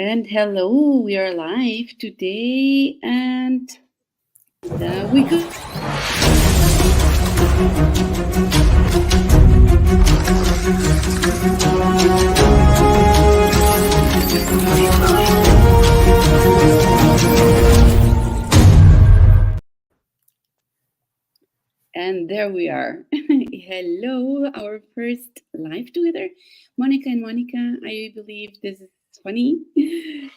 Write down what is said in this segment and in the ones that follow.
And hello, we are live today, and we could. And there we are. Hello, our first live together. Monica and Monica, I believe this is funny.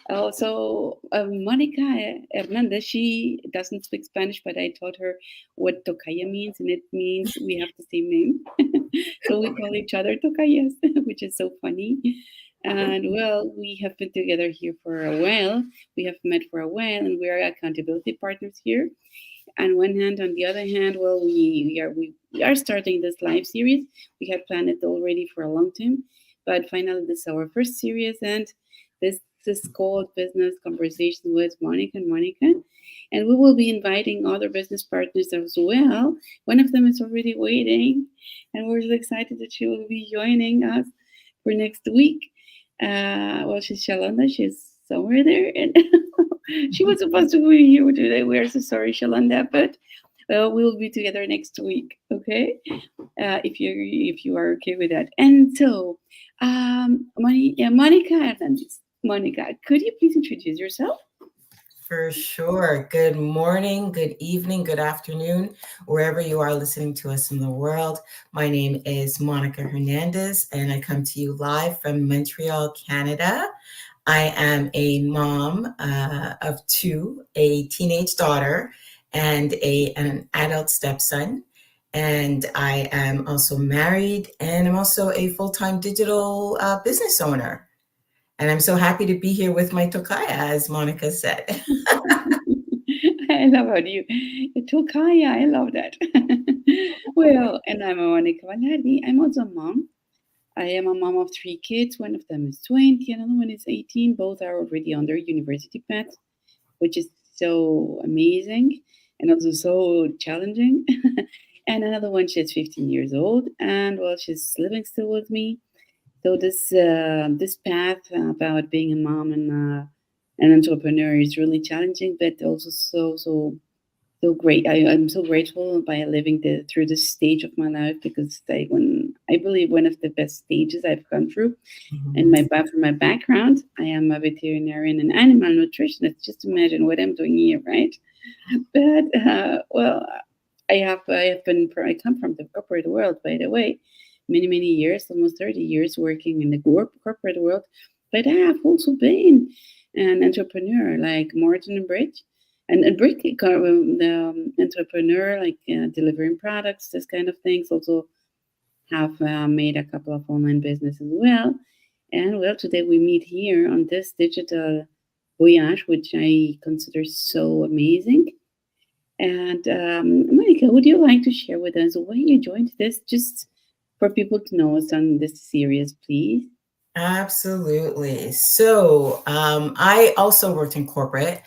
Also, Monica Hernandez, she doesn't speak Spanish, but I taught her what tocaya means, and it means we have the same name. So we call each other tocayas, which is so funny. And well, we have been together here for a while. We have met for a while, and we are accountability partners here on one hand. On the other hand, well, we are starting this live series. We had planned it already for a long time, but finally this is our first series, and this is called Business Conversations with Monica and Monica. And we will be inviting other business partners as well. One of them is already waiting, and we're so excited that she will be joining us for next week. Well, she's Shalanda. She's somewhere there, and she was supposed to be here today. We are so sorry, Shalanda, but we'll be together next week. Okay, if you are okay with that. And so, Monica Hernandez. Monica, could you please introduce yourself? For sure. Good morning, good evening, good afternoon, wherever you are listening to us in the world. My name is Monica Hernandez, and I come to you live from Montreal, Canada. I am a mom of two, a teenage daughter and an adult stepson. And I am also married, and I'm also a full-time digital business owner. And I'm so happy to be here with my tocaya, as Monica said. I love how you Tokaya. I love that. Well, and I'm Monica Valerdi. I'm also a mom. I am a mom of three kids. One of them is 20, another one is 18. Both are already on their university path, which is so amazing and also so challenging. And another one, she's 15 years old, and well, she's living still with me. So this path about being a mom and an entrepreneur is really challenging, but also so great. I'm so grateful by living through this stage of my life, because I believe one of the best stages I've gone through. And for my background, I am a veterinarian and animal nutritionist. Just imagine what I'm doing here, right? But well, I come from the corporate world, by the way, many years, almost 30 years working in the corporate world. But I have also been an entrepreneur, like Martin and Bridge, and Brick, the entrepreneur, like delivering products, this kind of things. Also have made a couple of online business as well. And well, today we meet here on this digital voyage, which I consider so amazing. And Monica, would you like to share with us why you joined this, just for people to know us on this series, please? Absolutely. So I also worked in corporate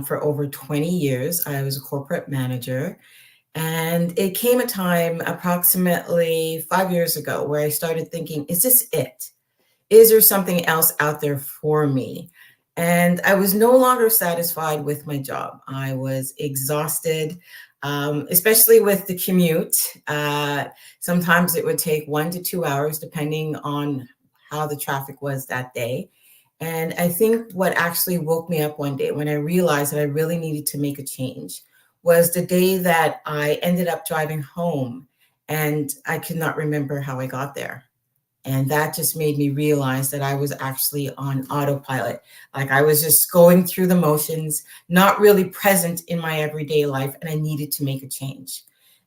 for over 20 years. I was a corporate manager. And it came a time approximately 5 years ago where I started thinking, is this it? Is there something else out there for me? And I was no longer satisfied with my job. I was exhausted, especially with the commute. Sometimes it would take 1 to 2 hours, depending on how the traffic was that day. And I think what actually woke me up one day when I realized that I really needed to make a change was the day that I ended up driving home, and I could not remember how I got there. And that just made me realize that I was actually on autopilot. Like I was just going through the motions, not really present in my everyday life, and I needed to make a change.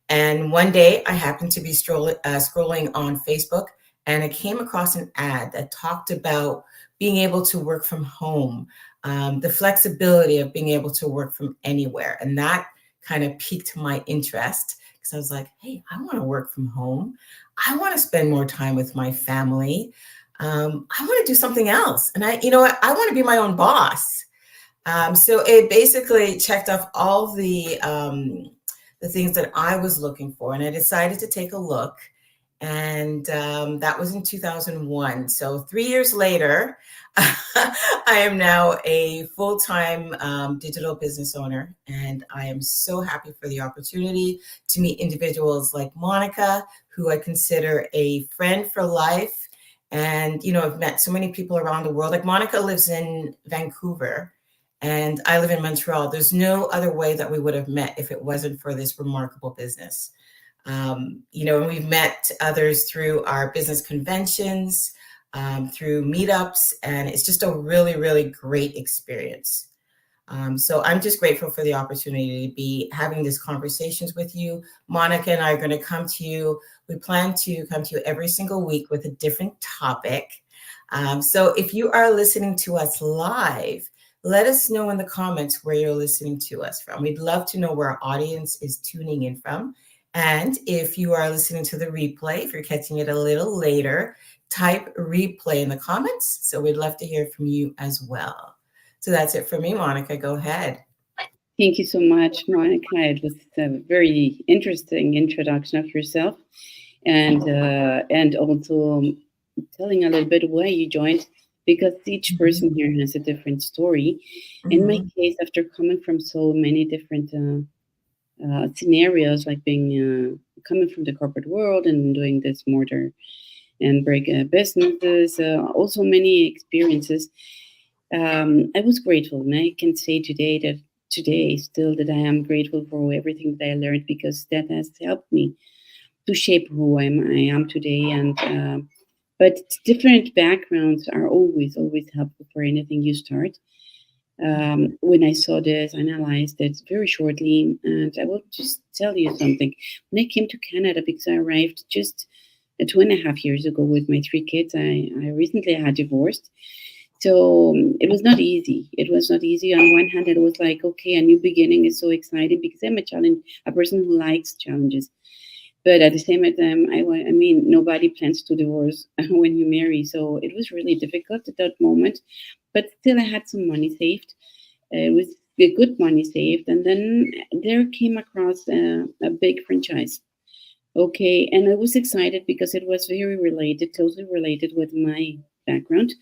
And one day I happened to be scrolling on Facebook, and I came across an ad that talked about being able to work from home, the flexibility of being able to work from anywhere. And that kind of piqued my interest, because I was like, hey, I want to work from home. I want to spend more time with my family. I want to do something else. And I want to be my own boss. So it basically checked off all the things that I was looking for. And I decided to take a look. And that was in 2001. So 3 years later, I am now a full-time digital business owner, and I am so happy for the opportunity to meet individuals like Monica, who I consider a friend for life. And, I've met so many people around the world. Like Monica lives in Vancouver, and I live in Montreal. There's no other way that we would have met if it wasn't for this remarkable business. And we've met others through our business conventions, through meetups, and it's just a really, really great experience. So I'm just grateful for the opportunity to be having these conversations with you. Monica and I are going to come to you. We plan to come to you every single week with a different topic. So if you are listening to us live, let us know in the comments where you're listening to us from. We'd love to know where our audience is tuning in from. And if you are listening to the replay, if you're catching it a little later, type replay in the comments. So we'd love to hear from you as well. So that's it for me, Monica. Go ahead. Thank you so much, Monica. It was a very interesting introduction of yourself, and also telling a little bit why you joined, because each person here has a different story. In my case, after coming from so many different scenarios, like being coming from the corporate world and doing this mortar and brick businesses, also many experiences. I was grateful, and I can say today still that I am grateful for everything that I learned, because that has helped me to shape who I am today. And but different backgrounds are always helpful for anything you start. When I saw this, I analyzed it very shortly, and I will just tell you something. When I came to Canada, because I arrived just 2.5 years ago with my 3 kids, I recently had divorced. So it was not easy. It was not easy. On one hand, it was like, okay, a new beginning is so exciting, because I'm a person who likes challenges. But at the same time, I mean, nobody plans to divorce when you marry. So it was really difficult at that moment. But still, I had some money saved. It was a good money saved. And then there came across a big franchise. Okay. And I was excited because it was very related, closely related with my background.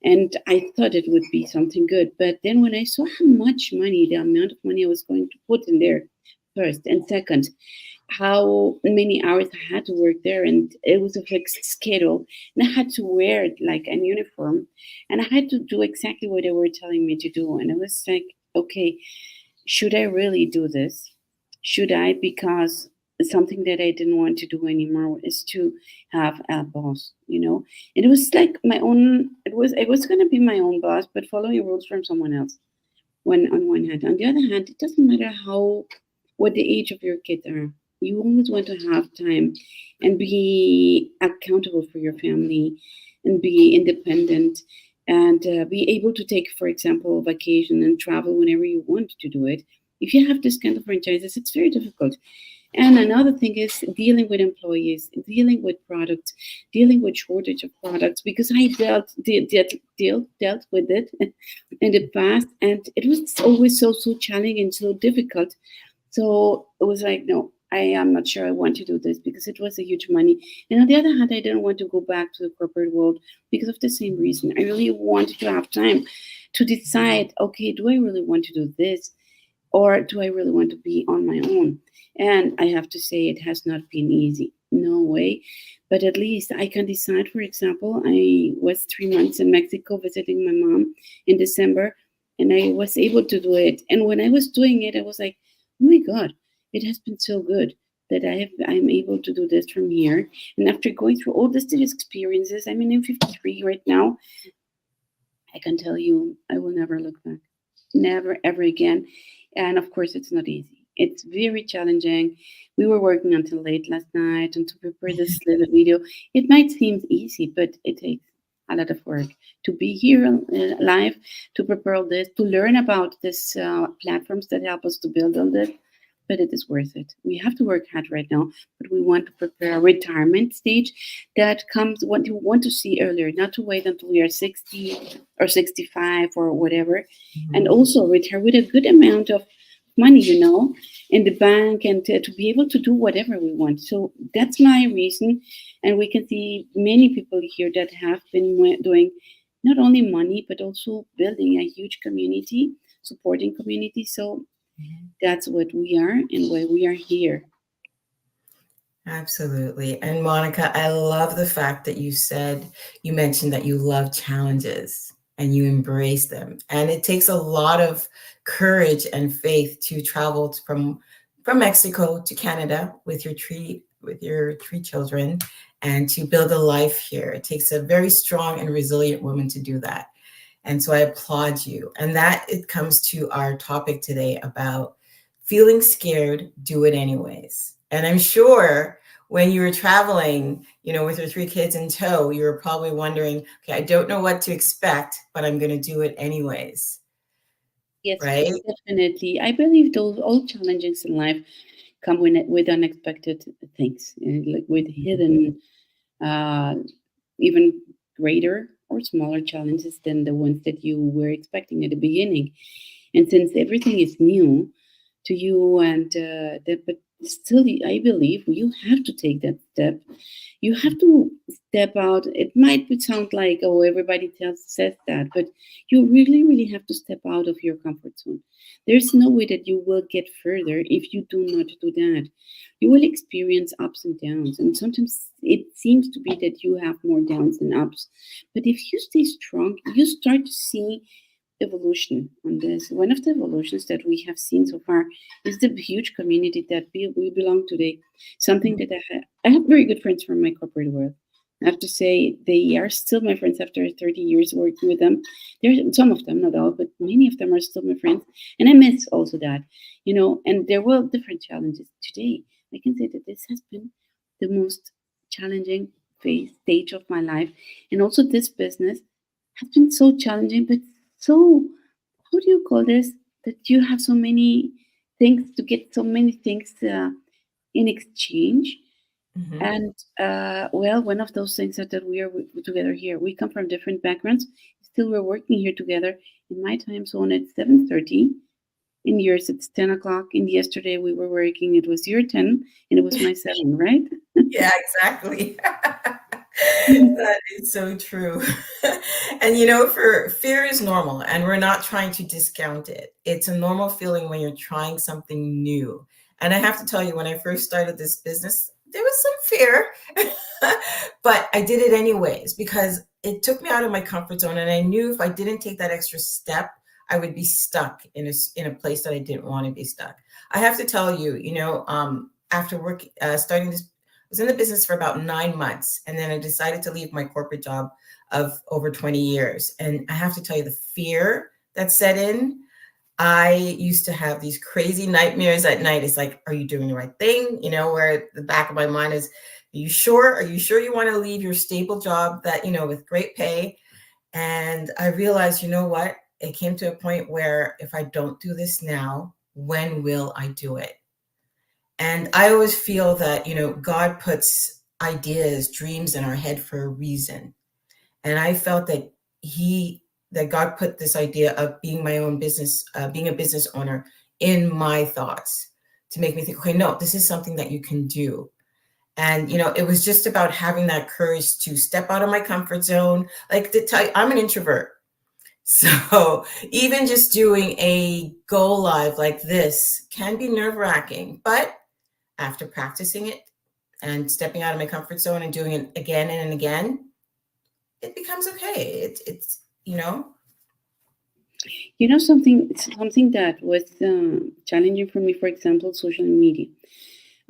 And I thought it would be something good. But then when I saw how much money, the amount of money I was going to put in there, first, and second, how many hours I had to work there, and it was a fixed schedule, and I had to wear it like an uniform, and I had to do exactly what they were telling me to do. And I was like, okay, should I really do this? Should I? Because something that I didn't want to do anymore is to have a boss. And it was like my own. It was going to be my own boss, but following rules from someone else. When on one hand, on the other hand, it doesn't matter what the age of your kids are. You always want to have time and be accountable for your family, and be independent, and be able to take, for example, vacation and travel whenever you want to do it. If you have this kind of franchises, it's very difficult. And another thing is dealing with employees, dealing with products, dealing with shortage of products, because I dealt with it in the past, and it was always so challenging and so difficult. So it was like, no, I am not sure I want to do this, because it was a huge money. And on the other hand, I didn't want to go back to the corporate world because of the same reason. I really wanted to have time to decide, okay, do I really want to do this, or do I really want to be on my own? And I have to say, it has not been easy. No way. But at least I can decide. For example, I was 3 months in Mexico visiting my mom in December, and I was able to do it. And when I was doing it, I was like, oh my God, it has been so good that I'm able to do this from here. And after going through all these experiences, I mean, I'm 53 right now. I can tell you, I will never look back. Never, ever again. And of course, it's not easy. It's very challenging. We were working until late last night and to prepare this little video. It might seem easy, but it takes a lot of work to be here live, to prepare all this, to learn about these platforms that help us to build all this. But it is worth it. We have to work hard right now, but we want to prepare a retirement stage that comes what you want to see earlier, not to wait until we are 60 or 65 or whatever. And also retire with a good amount of money, in the bank, and to be able to do whatever we want. So that's my reason. And we can see many people here that have been doing not only money, but also building a huge community, supporting community. So Mhm. that's what we are and why we are here. Absolutely. And Monica, I love the fact that you mentioned that you love challenges and you embrace them. And it takes a lot of courage and faith to travel from Mexico to Canada with your three children and to build a life here. It takes a very strong and resilient woman to do that. And so I applaud you. And that it comes to our topic today about feeling scared, do it anyways. And I'm sure when you were traveling, with your three kids in tow, you were probably wondering, okay, I don't know what to expect, but I'm going to do it anyways. Yes, Right? definitely. I believe those all challenges in life come with unexpected things, like with hidden, uh, even greater or smaller challenges than the ones that you were expecting at the beginning. And since everything is new to you, and but still, I believe you have to take that step. You have to step out. It might sound like, oh, everybody says that, but you really, really have to step out of your comfort zone. There's no way that you will get further if you do not do that. You will experience ups and downs, and sometimes it seems to be that you have more downs than ups. But if you stay strong, you start to see evolution on this. One of the evolutions that we have seen so far is the huge community that we belong today. Something that I have very good friends from my corporate world. I have to say they are still my friends after 30 years working with them. There's some of them, not all, but many of them are still my friends. And I miss also that, and there were different challenges today. I can say that this has been the most challenging phase stage of my life. And also this business has been so challenging, but so, how do you call this? That you have so many things to get so many things in exchange. Mhm. And well, one of those things that we are together here. We come from different backgrounds. Still, we're working here together. In my time zone, it's 7:30. In yours, it's 10 o'clock. And yesterday, we were working. It was your 10, and it was my 7, right? Yeah, exactly. That is so true. And for fear is normal, and we're not trying to discount it. It's a normal feeling when you're trying something new. And I have to tell you, when I first started this business, there was some fear, but I did it anyways because it took me out of my comfort zone. And I knew if I didn't take that extra step, I would be stuck in a place that I didn't want to be stuck. I have to tell you, after starting this, I was in the business for about 9 months, and then I decided to leave my corporate job of over 20 years. And I have to tell you, the fear that set in, I used to have these crazy nightmares at night. It's like, are you doing the right thing? Where the back of my mind is, are you sure? Are you sure you want to leave your stable job that, with great pay? And I realized, you know what? It came to a point where if I don't do this now, when will I do it? And I always feel that, God puts ideas, dreams in our head for a reason. And I felt that God put this idea of being my own business, being a business owner in my thoughts to make me think, okay, no, this is something that you can do. And, it was just about having that courage to step out of my comfort zone. Like to tell you, I'm an introvert. So even just doing a go live like this can be nerve wracking, but after practicing it and stepping out of my comfort zone and doing it again and again, it becomes okay. It's. Something that was challenging for me, for example, social media.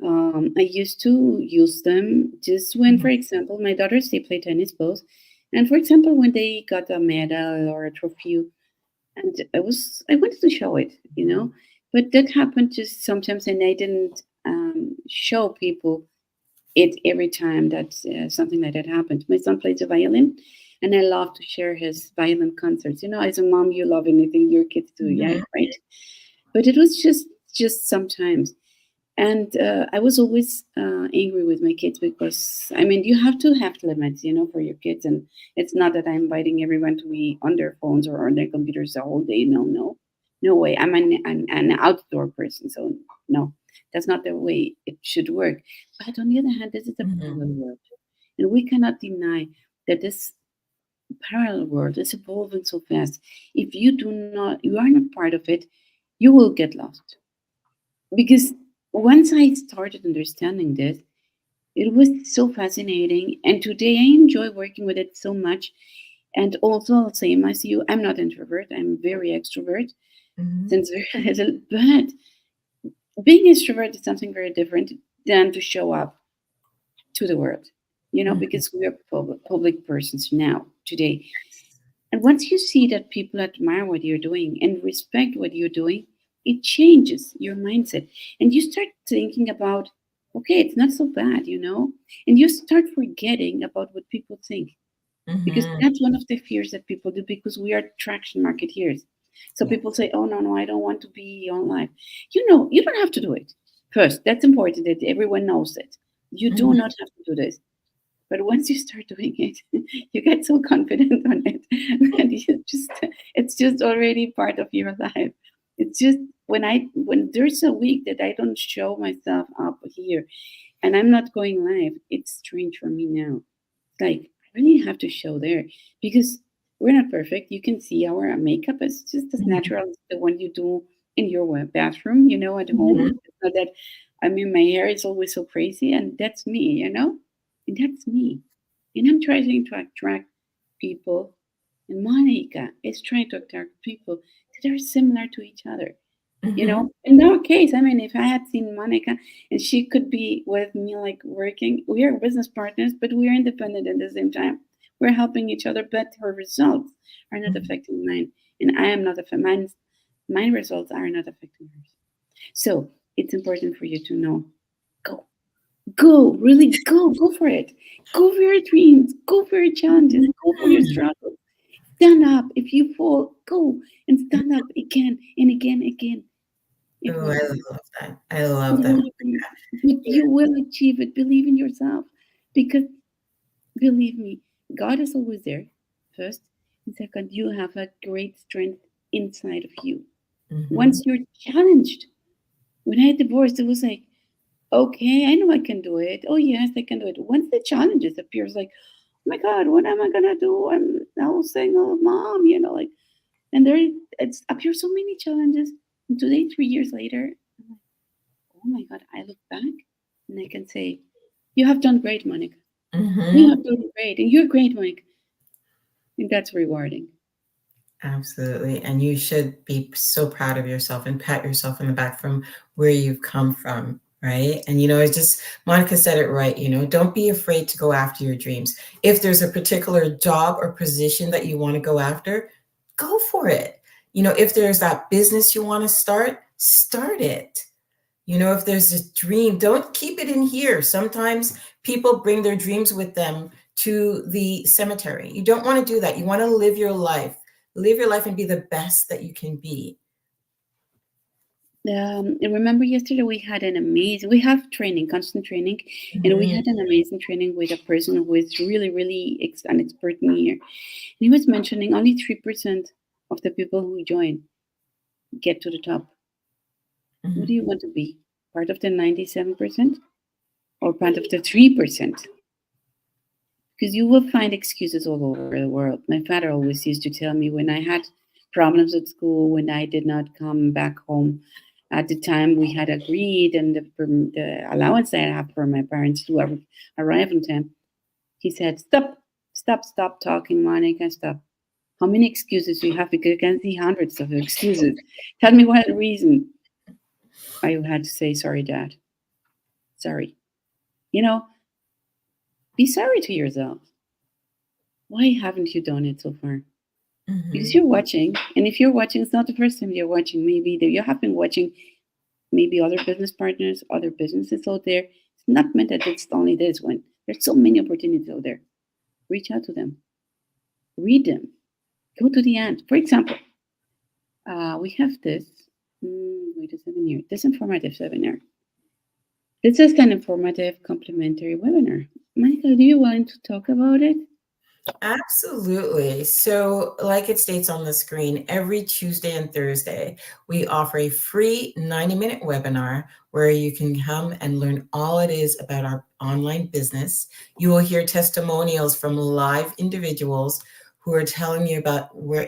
I used to use them just when, for Mhm. example, my daughters they play tennis both, and for example, when they got a medal or a trophy, and I wanted to show it, but that happened just sometimes, and I didn't show people it every time that something like that happened. My son plays the violin, and I love to share his violin concerts. As a mom, you love anything your kids do, yeah, Mhm. right? But it was just sometimes, and I was always angry with my kids because I mean you have to have limits, for your kids, and it's not that I'm inviting everyone to be on their phones or on their computers the whole day. No, no. No way. I'm an outdoor person, so no, that's not the way it should work. But on the other hand, this is a Mhm. parallel world, and we cannot deny that this parallel world is evolving so fast. If you are not part of it, you will get lost. Because once I started understanding this, it was so fascinating, and today I enjoy working with it so much. And also, same as you, I'm not introvert. I'm very extrovert Mhm. since very little. But being extrovert is something very different than to show up to the world. Mhm. Because we are public persons now today. And once you see that people admire what you're doing and respect what you're doing, it changes your mindset. And you start thinking about, okay, it's not so bad. And you start forgetting about what people think. Because Mhm. that's one of the fears that people do because we are traction marketeers. So people Yes. say, oh, no, no, I don't want to be online. You don't have to do it. First, that's important that everyone knows it. You do Mhm. not have to do this. But once you start doing it, you get so confident on it that it's just already part of your life. It's just when there's a week that I don't show myself up here and I'm not going live, it's strange for me now. Like I really have to show there because we're not perfect. You can see our makeup is just as Mhm. natural as the one you do in your bathroom, at Mhm. home. It's not that I mean my hair is always so crazy, and that's me. And that's me. And I'm trying to attract people, and Monica is trying to attract people that are similar to each other. Mhm. In our case, I mean, if I had seen Monica and she could be with me, like working, we are business partners, but we are independent at the same time. We're helping each other, but her results are not Mhm. affecting mine. And I am not affecting mine results are not affecting hers. So it's important for you to know go, go, really go for it. Go for your dreams, go for your challenges, go for your Mhm. struggles. Stand up. If you fall, go and stand up again and again, again. It Oh, will I happen. love that. I It love that. will happen. But Yeah. you will achieve it. Believe in yourself. Because believe me, God is always there. First. And second, you have a great strength inside of you. Mhm. Once you're challenged, when I divorced, it was like, okay, I know I can do it. Oh yes, I can do it. Once the challenges appears, like, oh my God, what am I gonna do? I'm now single mom, like, and there it's appears so many challenges. And today, 3 years later, I'm like, oh my God, I look back and I can say, you have done great, Monica. You Mhm. have done great, and you're great, Monica. And that's rewarding. Absolutely. And you should be so proud of yourself and pat yourself on the back from where you've come from. Right. And, it's just, Monica said it right. Don't be afraid to go after your dreams. If there's a particular job or position that you want to go after, go for it. If there's that business you want to start it. If there's a dream, don't keep it in here. Sometimes people bring their dreams with them to the cemetery. You don't want to do that. You want to live your life and be the best that you can be. And remember yesterday we have training, constant training, and we Mhm. had an amazing training with a person who is really, really an expert in here. And he was mentioning only 3% of the people who join get to the top. What do Mhm. you want to be? Part of the 97% or part of the 3%? Because you will find excuses all over the world. My father always used to tell me when I had problems at school, when I did not come back home at the time we had agreed, and the allowance that I have for my parents to arrive on time, he said, "Stop, stop, stop talking, Monica, stop. How many excuses do you have? Because I can see hundreds of excuses. Tell me what reason." I had to say, "Sorry, Dad. Sorry." You know, be sorry to yourself. Why haven't you done it so far? Because Mhm. you're watching, and if you're watching, it's not the first time you're watching. Maybe you have been watching maybe other business partners, other businesses out there. It's not meant that it's only this one. There's so many opportunities out there. Reach out to them, read them, go to the end. For example, we have this. Wait a second here. This informative webinar. This is an informative complimentary webinar. Monica, do you want to talk about it? Absolutely. So, like it states on the screen, every Tuesday and Thursday, we offer a free 90-minute webinar where you can come and learn all it is about our online business. You will hear testimonials from live individuals who are telling you about where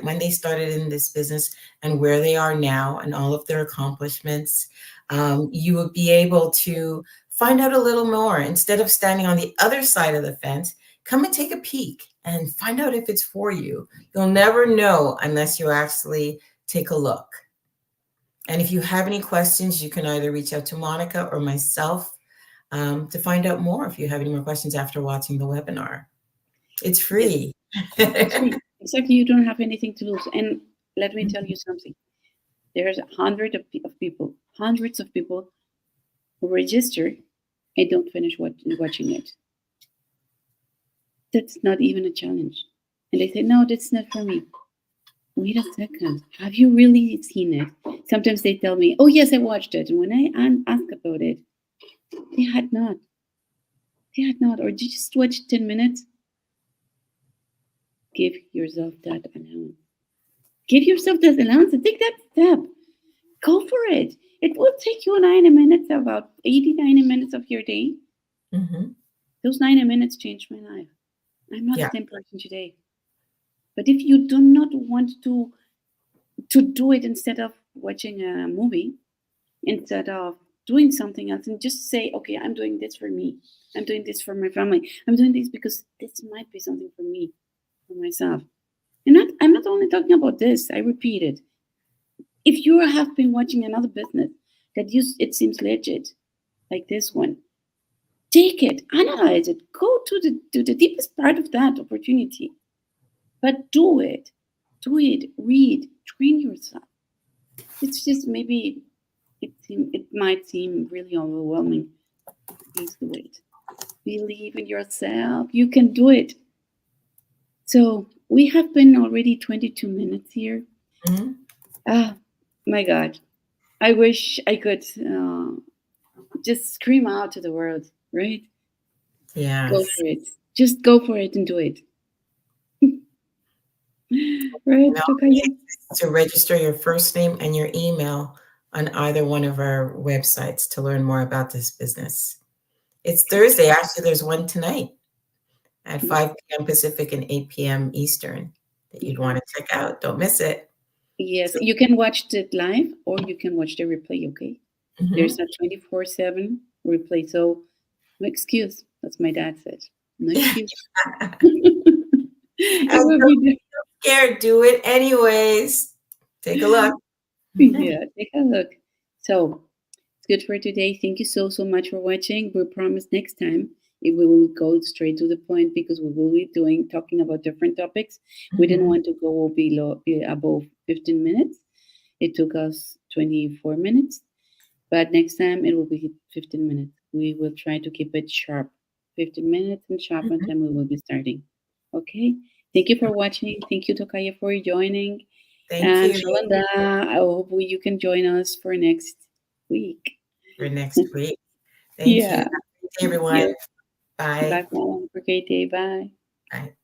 when they started in this business and where they are now and all of their accomplishments. You will be able to find out a little more instead of standing on the other side of the fence. Come and take a peek and find out if it's for you. You'll never know unless you actually take a look. And if you have any questions, you can either reach out to Monica or myself to find out more if you have any more questions after watching the webinar. It's Yes, free. it's free. Exactly. You don't have anything to lose. And let me tell you something. There's hundreds of people who register and don't finish watching it. That's not even a challenge. And they say, no, that's not for me. Wait a second. Have you really seen it? Sometimes they tell me, oh, yes, I watched it. And when I ask about it, they had not. They had not. Or did you just watch 10 minutes? Give yourself that allowance. Give yourself that allowance and take that step. Go for it. It will take you 90 minutes, about 80, 90 minutes of your day. Mm-hmm. Those 90 minutes changed my life. I'm not Yeah. the same person today. But if you do not want to do it instead of watching a movie, instead of doing something else, and just say, okay, I'm doing this for me. I'm doing this for my family. I'm doing this because this might be something for me, for myself. I'm not only talking about this, I repeat it. If you have been watching another business that it seems legit, like this one, take it, analyze it, go to the deepest part of that opportunity. But do it. Do it. Read. Train yourself. It's just maybe it might seem really overwhelming. Please do it. Believe in yourself. You can do it. So we have been already 22 minutes here. Mm-hmm. Ah, my God. I wish I could just scream out to the world, right? Go Yes. for it. Just go for it and do it. Right, And all you Tokaya? need is to register your first name and your email on either one of our websites to learn more about this business. It's Thursday. Actually, there's one tonight at 5 p.m. Pacific and 8 p.m. Eastern that you'd Yeah. want to check out. Don't miss it. Yes, So, you can watch it live or you can watch the replay, okay? There's mhm. a 24/7 replay, so no excuse. That's my dad said. No excuse. And It will don't be be scared. Do it anyways. Take a look. yeah, take a look. So it's good for today. Thank you so much for watching. We promise next time we will go straight to the point because we will be talking about different topics. We didn't Mhm. want to go above 15 minutes. It took us 24 minutes. But next time it will be 15 minutes. We will try to keep it sharp. 15 minutes and sharp on Mhm. time we will be starting. Okay? Thank you for watching. Thank you, Tokaya, for joining. Thank And you Shalanda, I hope you can join us for next week. for next week. Thank you. Have Yeah. a great day, everyone. Yes. Bye. Bye. Have a great day. Bye. Bye.